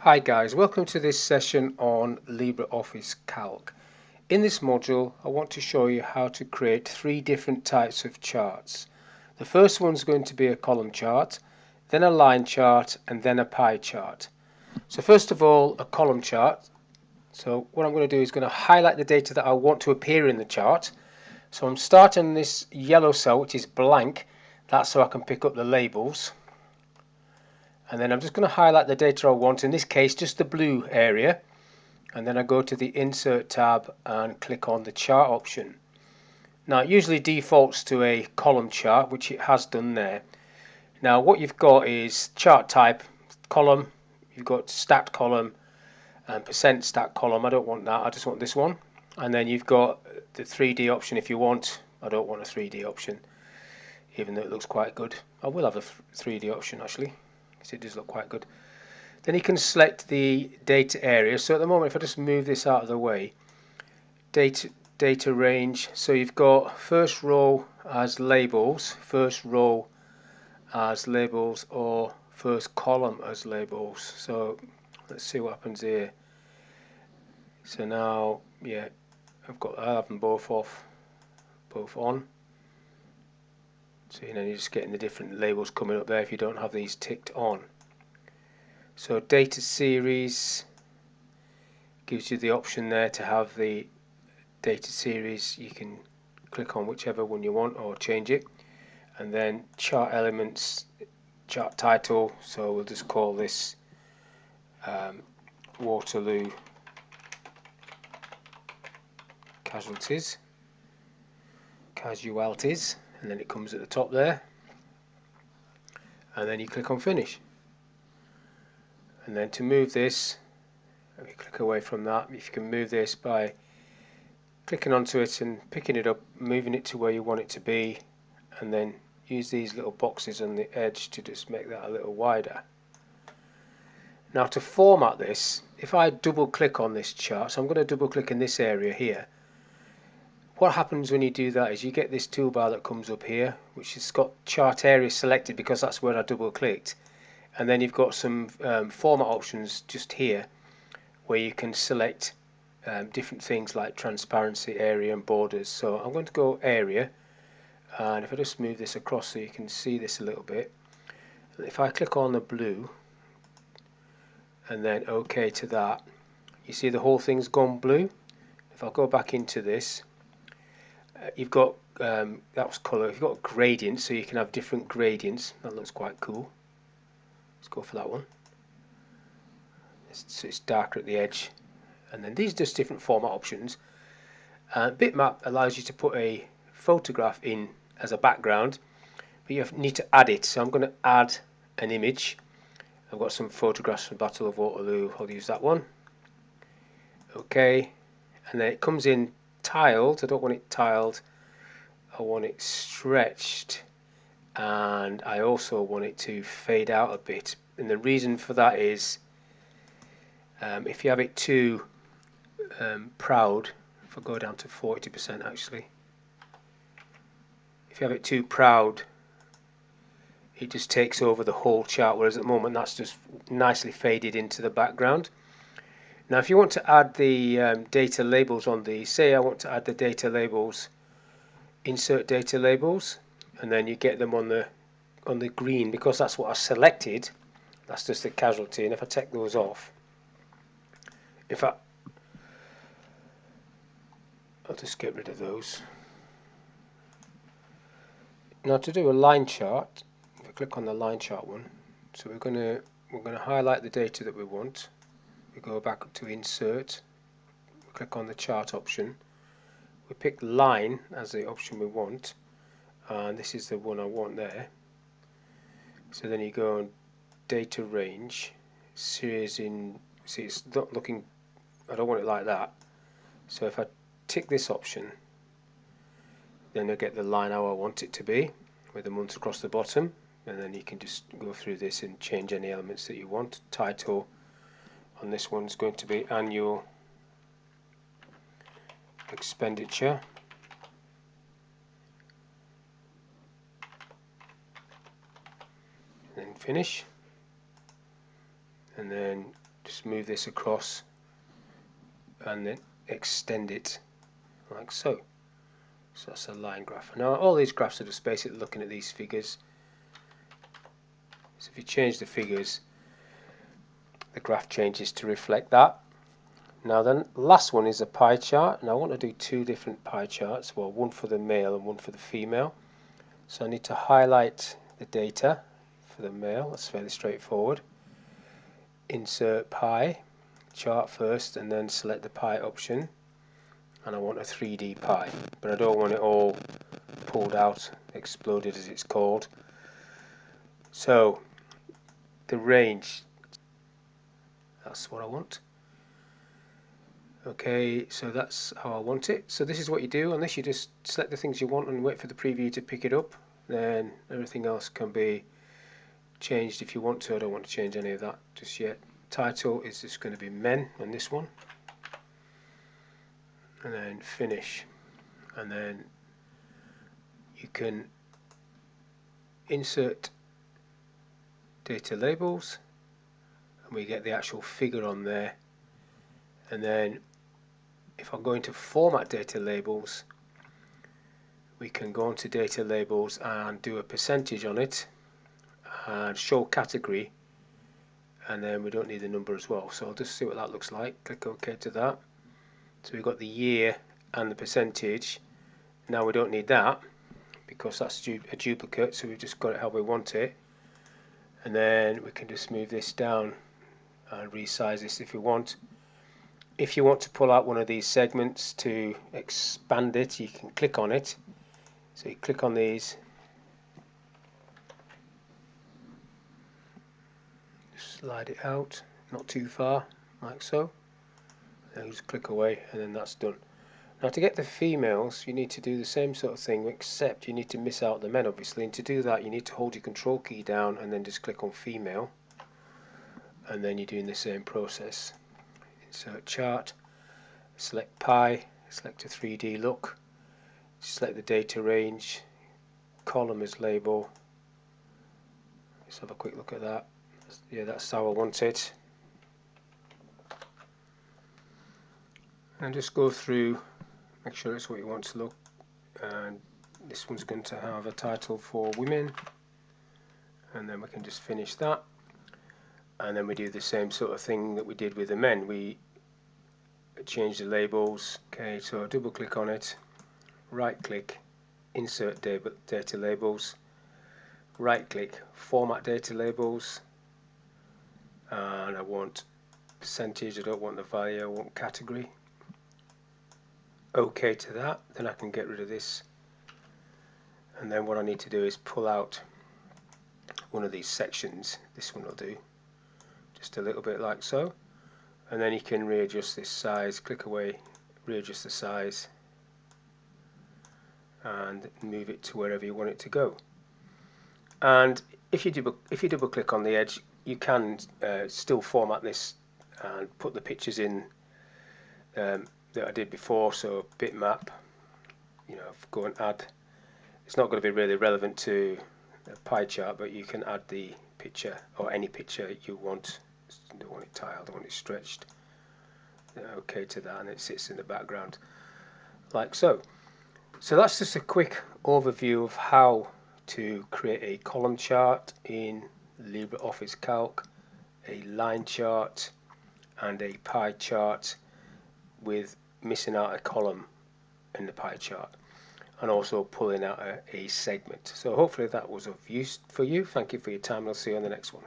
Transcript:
Hi guys, welcome to this session on LibreOffice Calc. In this module I want to show you how to create three different types of charts. The first one's going to be a column chart, then a line chart, and then a pie chart. So first of all, a column chart. So what I'm going to do is going to highlight the data that I want to appear in the chart. So I'm starting this yellow cell which is blank. That's so I can pick up the labels. And then I'm just going to highlight the data I want, in this case just the blue area, and then I go to the Insert tab and click on the Chart option. Now it usually defaults to a column chart, which it has done there. Now what you've got is chart type, column, you've got stacked column and percent stacked column. I don't want that, I just want this one. And then you've got the 3D option if you want. I don't want a 3D option, even though it looks quite good. I will have a 3D option actually, because it does look quite good. Then you can select the data area. So at the moment, if I just move this out of the way, data range. So you've got first row as labels, first row as labels, or first column as labels. So let's see what happens here. So now, yeah, I have them both off, both on. So you know, you're just getting the different labels coming up there if you don't have these ticked on. So data series gives you the option there to have the data series. You can click on whichever one you want or change it. And then chart elements, chart title, so we'll just call this Waterloo casualties, and then it comes at the top there, and then you click on finish. And then to move this, if you click away from that, if you can move this by clicking onto it and picking it up, moving it to where you want it to be, and then use these little boxes on the edge to just make that a little wider. Now to format this, if I double click on this chart, so I'm going to double click in this area here, what happens when you do that is you get this toolbar that comes up here, which has got chart area selected because that's where I double clicked, and then you've got some format options just here where you can select different things like transparency, area and borders. So I'm going to go area, and if I just move this across so you can see this a little bit, if I click on the blue and then OK to that, you see the whole thing's gone blue. If I go back into this, you've got that was colour. You've got gradients, so you can have different gradients. That looks quite cool. Let's go for that one. So it's darker at the edge, and then these are just different format options. Bitmap allows you to put a photograph in as a background, but you need to add it. So I'm going to add an image. I've got some photographs from Battle of Waterloo. I'll use that one. Okay, and then it comes in tiled. I don't want it tiled, I want it stretched, and I also want it to fade out a bit. And the reason for that is if you have it too proud, if I go down to 40% actually, if you have it too proud, it just takes over the whole chart, whereas at the moment that's just nicely faded into the background. Now if you want to add the data labels on these, say I want to add the data labels, insert data labels, and then you get them on the green because that's what I selected. That's just the casualty, and if I take those off, I'll just get rid of those. Now to do a line chart, if I click on the line chart one, so we're going to highlight the data that we want. We go back up to insert, we click on the chart option, we pick line as the option we want, and this is the one I want there. So then you go on data range, series in, see it's not looking, I don't want it like that. So if I tick this option, then I get the line how I want it to be, with the months across the bottom, and then you can just go through this and change any elements that you want. Title on this one's going to be annual expenditure. And then finish. And then just move this across and then extend it like so. So that's a line graph. Now all these graphs are just basically looking at these figures. So if you change the figures, the graph changes to reflect that. Now then, last one is a pie chart. Now I want to do two different pie charts, well, one for the male and one for the female. So I need to highlight the data for the male. That's fairly straightforward. Insert pie chart first and then select the pie option, and I want a 3D pie, but I don't want it all pulled out, exploded as it's called. So the range, that's what I want. Okay, so that's how I want it. So this is what you do. Unless you just select the things you want and wait for the preview to pick it up, then everything else can be changed if you want to. I don't want to change any of that just yet. Title is just going to be men on this one, and then finish, and then you can insert data labels and we get the actual figure on there. And then if I'm going to format data labels, we can go into data labels and do a percentage on it and show category, and then we don't need the number as well. So I'll just see what that looks like. Click OK to that. So we've got the year and the percentage. Now we don't need that because that's a duplicate, so we've just got it how we want it. And then we can just move this down and resize this if we want. If you want to pull out one of these segments to expand it, you can click on it. So you click on these, slide it out, not too far, like so. And just click away, and then that's done. Now to get the females, you need to do the same sort of thing, except you need to miss out the men, obviously. And to do that, you need to hold your control key down and then just click on female. And then you're doing the same process. Insert chart, select pie, select a 3D look, select the data range, column as label. Let's have a quick look at that. Yeah, that's how I want it. And just go through, make sure it's what you want to look. And this one's going to have a title for women, and then we can just finish that. And then we do the same sort of thing that we did with the men. We change the labels. Okay, so double click on it, right click, insert data labels, right click, format data labels, and I want percentage, I don't want the value, I want category. OK to that, then I can get rid of this. And then what I need to do is pull out one of these sections. This one will do, just a little bit like so. And then you can readjust this size, click away, readjust the size, and move it to wherever you want it to go. And if you double click on the edge, you can still format this and put the pictures in that I did before. So bitmap, go and add. It's not going to be really relevant to a pie chart, but you can add the picture or any picture you want. I don't want it tiled, I want it stretched. OK to that, and it sits in the background like so. So that's just a quick overview of how to create a column chart in LibreOffice Calc, a line chart and a pie chart with missing out a column in the pie chart, and also pulling out a segment. So hopefully that was of use for you. Thank you for your time, and I'll see you on the next one.